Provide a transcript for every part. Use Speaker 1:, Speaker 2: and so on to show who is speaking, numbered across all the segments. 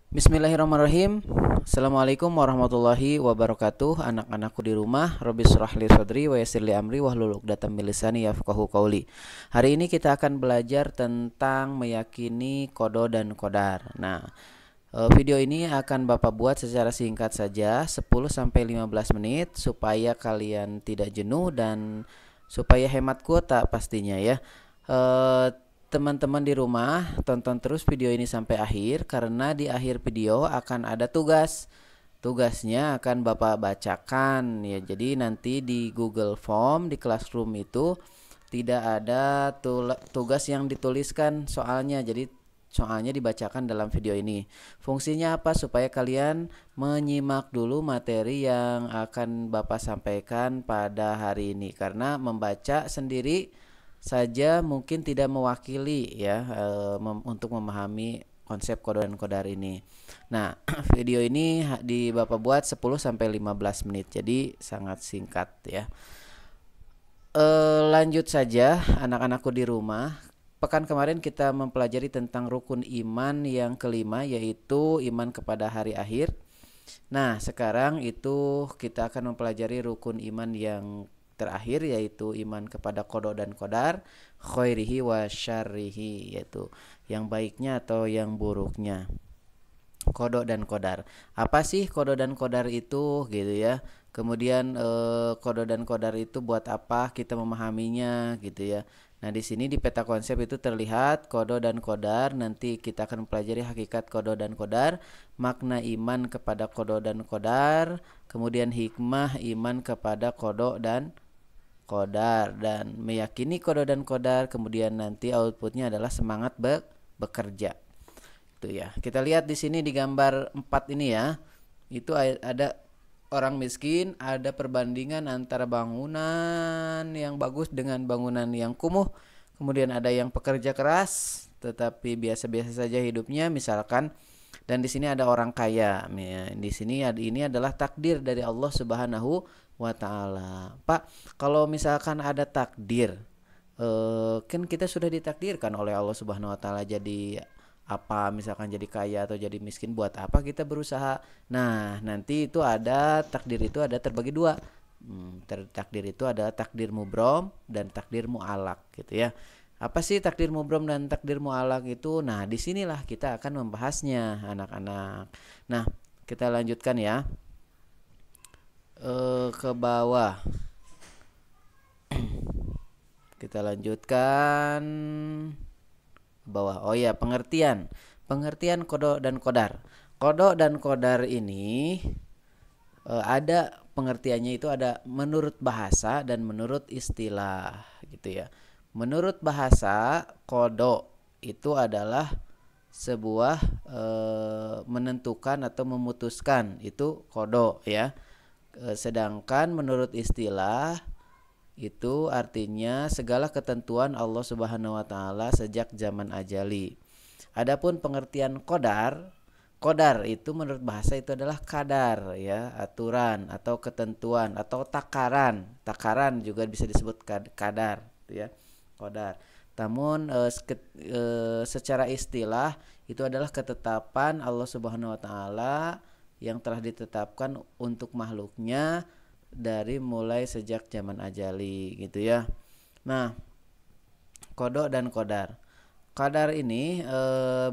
Speaker 1: Bismillahirrahmanirrahim. Assalamualaikum warahmatullahi wabarakatuh. Anak-anakku di rumah, Rabbi shrah li sadri wa yassir li amri wahlul 'uqdatam min lisani yafqahu qauli. Hari ini kita akan belajar tentang meyakini kodo dan kodar. Nah, video ini akan Bapak buat secara singkat saja, 10 sampai 15 menit supaya kalian tidak jenuh dan supaya hemat kuota pastinya ya. Teman-teman di rumah tonton terus video ini sampai akhir karena di akhir video akan ada tugas. Tugasnya akan Bapak bacakan ya. Jadi nanti di Google Form di Classroom itu tidak ada tugas yang dituliskan soalnya. Jadi soalnya dibacakan dalam video ini. Fungsinya apa? Supaya kalian menyimak dulu materi yang akan Bapak sampaikan pada hari ini. Karena membaca sendiri saja mungkin tidak mewakili ya untuk memahami konsep kodo dan kodar ini. Nah, video ini di Bapak buat 10 sampai 15 menit. Jadi sangat singkat ya. Lanjut saja anak-anakku di rumah. Pekan kemarin kita mempelajari tentang rukun iman yang kelima, yaitu iman kepada hari akhir. Nah, sekarang itu kita akan mempelajari rukun iman yang terakhir, yaitu iman kepada kodo dan kodar, khairihi wa syarrihi, yaitu yang baiknya atau yang buruknya. Kodo dan kodar. Apa sih kodo dan kodar itu gitu ya? Kemudian kodo dan kodar itu buat apa kita memahaminya gitu ya. Nah, di sini di peta konsep itu terlihat kodo dan kodar. Nanti kita akan mempelajari hakikat kodo dan kodar, makna iman kepada kodo dan kodar, kemudian hikmah iman kepada kodo dan kodar, dan meyakini kodo dan kodar. Kemudian nanti outputnya adalah semangat bekerja. Itu ya. Kita lihat di sini di gambar 4 ini ya. Itu ada orang miskin, ada perbandingan antara bangunan yang bagus dengan bangunan yang kumuh. Kemudian ada yang pekerja keras tetapi biasa-biasa saja hidupnya misalkan. Dan di sini ada orang kaya. Di sini ini adalah takdir dari Allah Subhanahu wa taala. Pak, kalau misalkan ada takdir, kan kita sudah ditakdirkan oleh Allah Subhanahu wa taala jadi apa, misalkan jadi kaya atau jadi miskin, buat apa kita berusaha? Nah, nanti itu ada takdir itu ada terbagi dua. Takdir itu ada takdir mubrom dan takdir mu'alak gitu ya. Apa sih takdir mubrom dan takdir mu'alak itu? Nah, disinilah kita akan membahasnya anak-anak. Nah, kita lanjutkan ya. Ke bawah. Kita lanjutkan bawah. Oh ya, pengertian kodo dan kodar. Kodo dan kodar ini ada pengertiannya, itu ada menurut bahasa dan menurut istilah gitu ya. Menurut bahasa, kodo itu adalah sebuah menentukan atau memutuskan, itu kodo ya. Sedangkan menurut istilah itu artinya segala ketentuan Allah Subhanahu wa taala sejak zaman ajali. Adapun pengertian kodar, kodar itu menurut bahasa itu adalah kadar ya, aturan atau ketentuan atau takaran. Takaran juga bisa disebut kadar ya, kodar. Namun secara istilah itu adalah ketetapan Allah Subhanahu wa taala yang telah ditetapkan untuk makhluknya dari mulai sejak zaman ajali gitu ya. Nah, kodo dan kodar. Kodar ini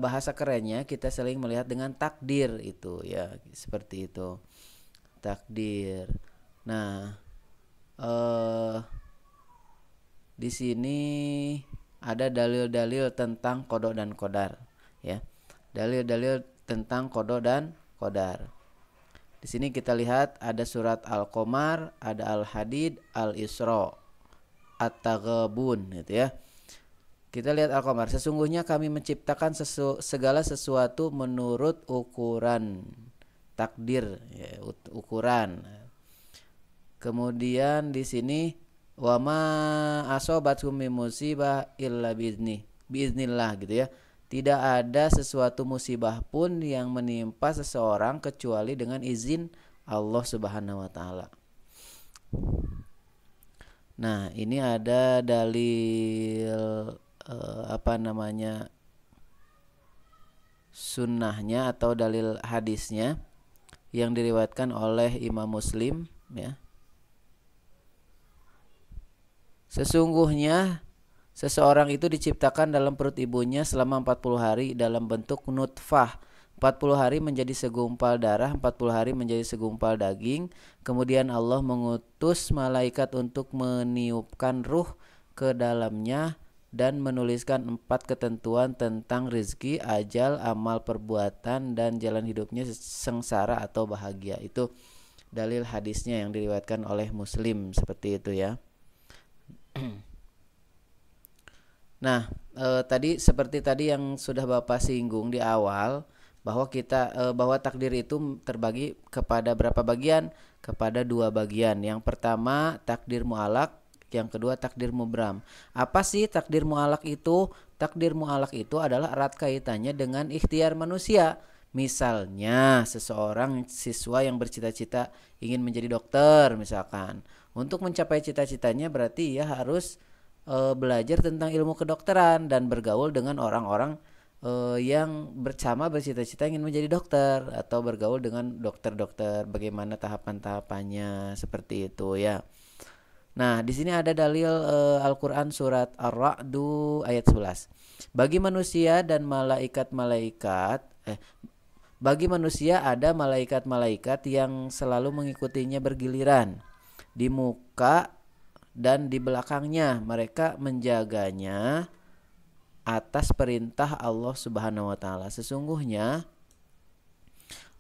Speaker 1: bahasa kerennya kita sering melihat dengan takdir itu ya, seperti itu. Takdir. Nah, di sini ada dalil-dalil tentang kodo dan kodar ya. Dalil-dalil tentang kodo dan kodar. Di sini kita lihat ada surat Al-Qamar, ada Al-Hadid, Al-Isra, At-Taghabun gitu ya. Kita lihat Al-Qamar. Sesungguhnya kami menciptakan segala sesuatu menurut ukuran takdir ya, ukuran. Kemudian di sini wama asobatum min musibah illa biiznillah gitu ya. Tidak ada sesuatu musibah pun yang menimpa seseorang kecuali dengan izin Allah Subhanahu wa taala. Nah, ini ada dalil sunnahnya atau dalil hadisnya yang diriwayatkan oleh Imam Muslim, ya. Sesungguhnya seseorang itu diciptakan dalam perut ibunya selama 40 hari dalam bentuk nutfah. 40 hari menjadi segumpal darah, 40 hari menjadi segumpal daging. Kemudian Allah mengutus malaikat untuk meniupkan ruh ke dalamnya dan menuliskan 4 ketentuan tentang rezeki, ajal, amal perbuatan, dan jalan hidupnya sengsara atau bahagia. Itu dalil hadisnya yang diriwayatkan oleh Muslim, seperti itu ya. Nah, seperti tadi yang sudah Bapak singgung di awal, bahwa takdir itu terbagi kepada berapa bagian? Kepada 2 bagian. Yang pertama takdir mu'alaq, yang kedua takdir mubram. Apa sih takdir mu'alaq itu? Takdir mu'alaq itu adalah erat kaitannya dengan ikhtiar manusia. Misalnya seseorang siswa yang bercita-cita ingin menjadi dokter misalkan. Untuk mencapai cita-citanya berarti ia harus belajar tentang ilmu kedokteran dan bergaul dengan orang-orang yang bersama bercita-cita ingin menjadi dokter, atau bergaul dengan dokter-dokter, bagaimana tahapan-tahapannya, seperti itu ya. Nah, di sini ada dalil Al-Qur'an surat Ar-Ra'du ayat 11. Bagi manusia dan malaikat-malaikat bagi manusia ada malaikat-malaikat yang selalu mengikutinya bergiliran di muka dan di belakangnya. Mereka menjaganya atas perintah Allah Subhanahu wa taala. Sesungguhnya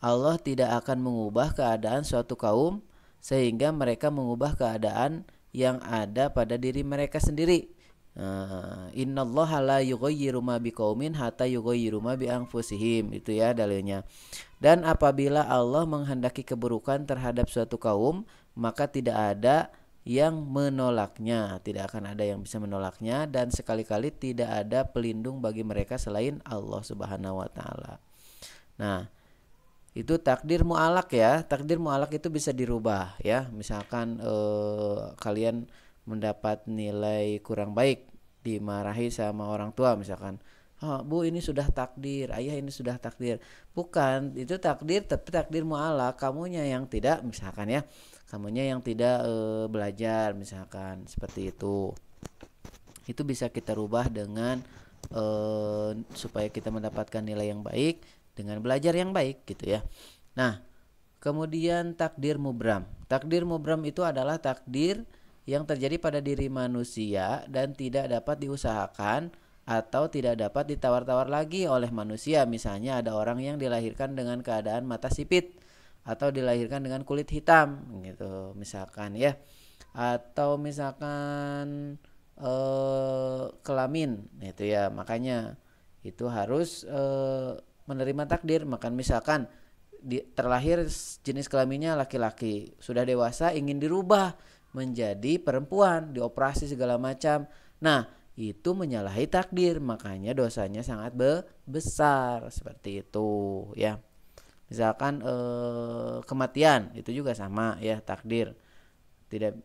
Speaker 1: Allah tidak akan mengubah keadaan suatu kaum sehingga mereka mengubah keadaan yang ada pada diri mereka sendiri. Innallaha la yughayyiru ma biqaumin hatta yughayyiru ma bi anfusihim. Itu ya dalilnya. Dan apabila Allah menghendaki keburukan terhadap suatu kaum, maka tidak ada yang menolaknya, tidak akan ada yang bisa menolaknya, dan sekali-kali tidak ada pelindung bagi mereka selain Allah Subhanahu wa taala. Nah, itu takdir mu'alaq ya. Takdir mu'alaq itu bisa dirubah ya. Misalkan kalian mendapat nilai kurang baik, dimarahi sama orang tua misalkan. Bu, ini sudah takdir, ayah ini sudah takdir. Bukan, itu takdir, tapi takdir mu'alaq, kamunya yang tidak, misalkan ya, kamunya yang tidak belajar misalkan, seperti itu. Itu bisa kita rubah dengan supaya kita mendapatkan nilai yang baik dengan belajar yang baik gitu ya. Nah, kemudian takdir mubram. Takdir mubram itu adalah takdir yang terjadi pada diri manusia dan tidak dapat diusahakan atau tidak dapat ditawar-tawar lagi oleh manusia. Misalnya ada orang yang dilahirkan dengan keadaan mata sipit atau dilahirkan dengan kulit hitam gitu misalkan ya. Atau misalkan kelamin itu ya. Makanya itu harus menerima takdir. Misalkan terlahir jenis kelaminnya laki-laki, sudah dewasa ingin dirubah menjadi perempuan, dioperasi segala macam. Nah, itu menyalahi takdir, makanya dosanya sangat besar, seperti itu ya. Misalkan kematian itu juga sama ya, takdir. Tidak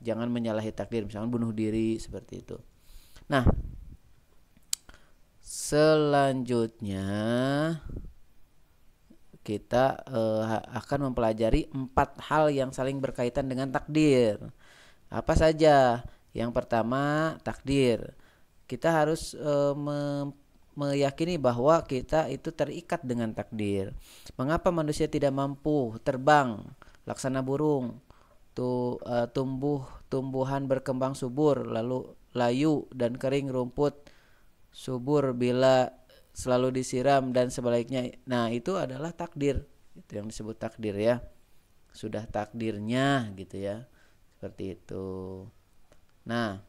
Speaker 1: jangan menyalahi takdir, misalkan bunuh diri, seperti itu. Nah, selanjutnya kita akan mempelajari 4 hal yang saling berkaitan dengan takdir. Apa saja? Yang pertama, takdir. Kita harus meyakini bahwa kita itu terikat dengan takdir. Mengapa manusia tidak mampu terbang laksana burung, tumbuhan berkembang subur, lalu layu dan kering rumput subur bila selalu disiram dan sebaliknya. Nah, itu adalah takdir. Itu yang disebut takdir ya. Sudah takdirnya gitu ya. Seperti itu. Nah,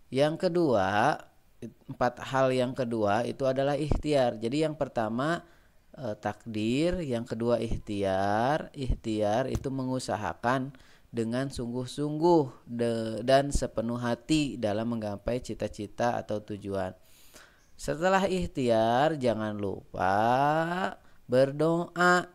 Speaker 1: yang kedua, 4 hal yang kedua itu adalah ikhtiar. Jadi yang pertama takdir, yang kedua ikhtiar. Ikhtiar itu mengusahakan dengan sungguh-sungguh dan sepenuh hati dalam menggapai cita-cita atau tujuan. Setelah ikhtiar jangan lupa berdoa.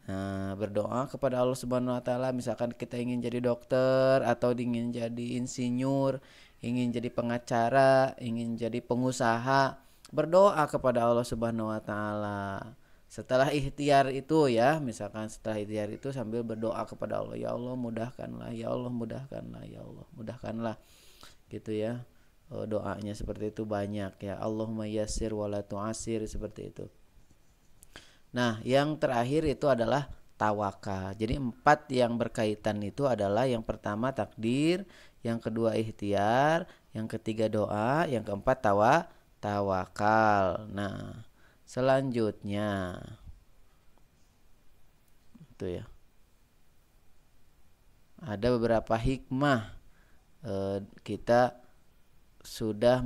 Speaker 1: Nah, berdoa kepada Allah Subhanahu wa taala. Misalkan kita ingin jadi dokter atau ingin jadi insinyur, ingin jadi pengacara, ingin jadi pengusaha, berdoa kepada Allah Subhanahu wa taala. Setelah ikhtiar itu ya, misalkan setelah ikhtiar itu sambil berdoa kepada Allah, ya Allah mudahkanlah, ya Allah mudahkanlah, ya Allah mudahkanlah, gitu ya. Doanya seperti itu banyak ya, Allahumma yassir wala tu'assir, seperti itu. Nah, yang terakhir itu adalah tawakal. Jadi 4 yang berkaitan itu adalah yang pertama takdir, yang kedua ikhtiar, yang ketiga doa, yang keempat tawakal. Nah, selanjutnya itu ya. Ada beberapa hikmah kita sudah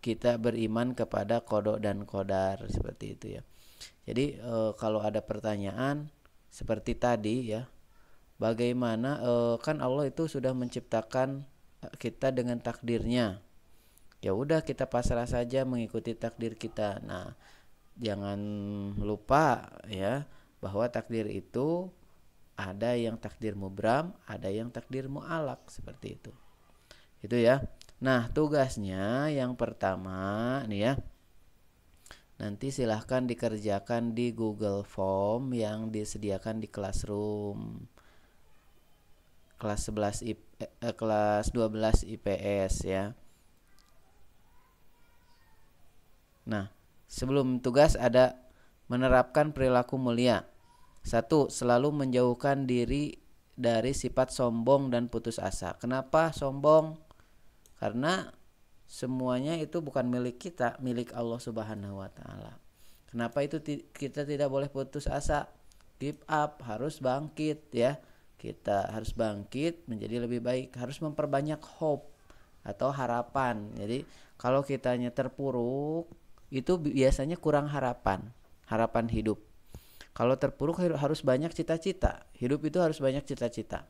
Speaker 1: kita beriman kepada qada dan qadar, seperti itu ya. Jadi kalau ada pertanyaan seperti tadi ya, bagaimana kan Allah itu sudah menciptakan kita dengan takdirnya. Ya udah, kita pasrah saja mengikuti takdir kita. Nah, jangan lupa ya bahwa takdir itu ada yang takdir mubram, ada yang takdir mu'alaq, seperti itu. Itu ya. Nah, tugasnya yang pertama nih ya. Nanti silahkan dikerjakan di Google Form yang disediakan di Classroom kelas 12 IPS ya. Nah, sebelum tugas ada menerapkan perilaku mulia. 1. Selalu menjauhkan diri dari sifat sombong dan putus asa. Kenapa sombong? Karena semuanya itu bukan milik kita, milik Allah Subhanahu wa taala. Kenapa itu kita tidak boleh putus asa? Give up, harus bangkit ya. Kita harus bangkit menjadi lebih baik, harus memperbanyak hope atau harapan. Jadi kalau kitanya terpuruk, itu biasanya kurang harapan hidup. Kalau terpuruk harus banyak cita-cita. Hidup itu harus banyak cita-cita.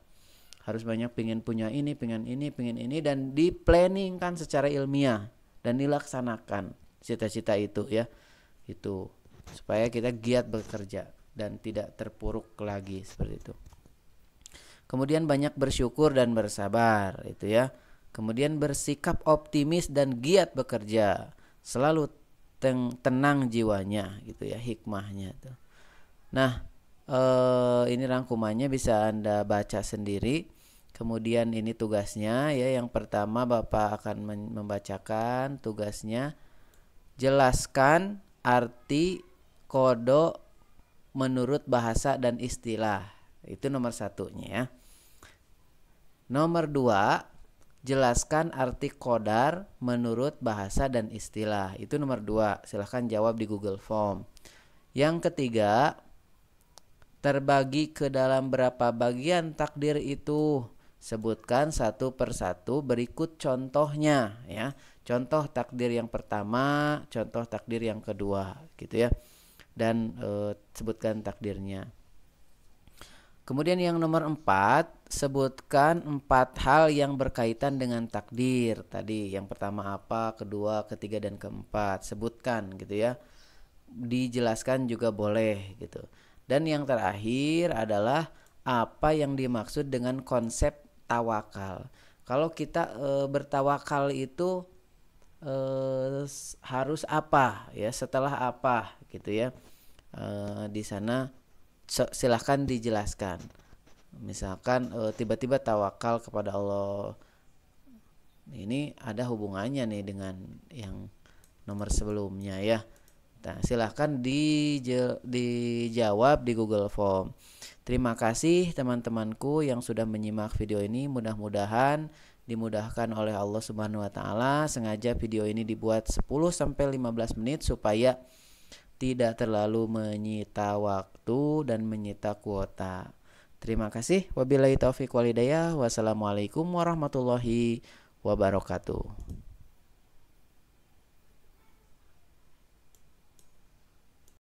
Speaker 1: Harus banyak pengen punya ini, pengen ini, dan di-planningkan secara ilmiah dan dilaksanakan cita-cita itu ya. Itu supaya kita giat bekerja dan tidak terpuruk lagi, seperti itu. Kemudian banyak bersyukur dan bersabar, itu ya. Kemudian bersikap optimis dan giat bekerja. Selalu tenang jiwanya, gitu ya, hikmahnya tuh. Nah, ini rangkumannya bisa Anda baca sendiri. Kemudian ini tugasnya ya. Yang pertama Bapak akan membacakan tugasnya. Jelaskan arti qada menurut bahasa dan istilah. Itu nomor 1-nya ya. Nomor 2, jelaskan arti qadar menurut bahasa dan istilah. Itu nomor 2. Silahkan jawab di Google Form. Yang ketiga, terbagi ke dalam berapa bagian takdir itu? Sebutkan satu persatu berikut contohnya ya. Contoh takdir yang pertama, contoh takdir yang kedua, gitu ya. Dan sebutkan takdirnya. Kemudian yang nomor 4, sebutkan 4 hal yang berkaitan dengan takdir. Tadi yang pertama apa, kedua, ketiga, dan keempat. Sebutkan gitu ya. Dijelaskan juga boleh gitu. Dan yang terakhir adalah apa yang dimaksud dengan konsep tawakal. Kalau kita bertawakal itu harus apa ya, setelah apa gitu ya. Di sana silahkan dijelaskan. Misalkan tiba-tiba tawakal kepada Allah, ini ada hubungannya nih dengan yang nomor sebelumnya ya. Nah, silahkan dijawab di Google Form. Terima kasih teman-temanku yang sudah menyimak video ini. Mudah-mudahan dimudahkan oleh Allah Subhanahu wa taala. Sengaja video ini dibuat 10-15 menit supaya tidak terlalu menyita waktu dan menyita kuota. Terima kasih. Wabillahi taufik wal hidayah. Wassalamualaikum warahmatullahi wabarakatuh.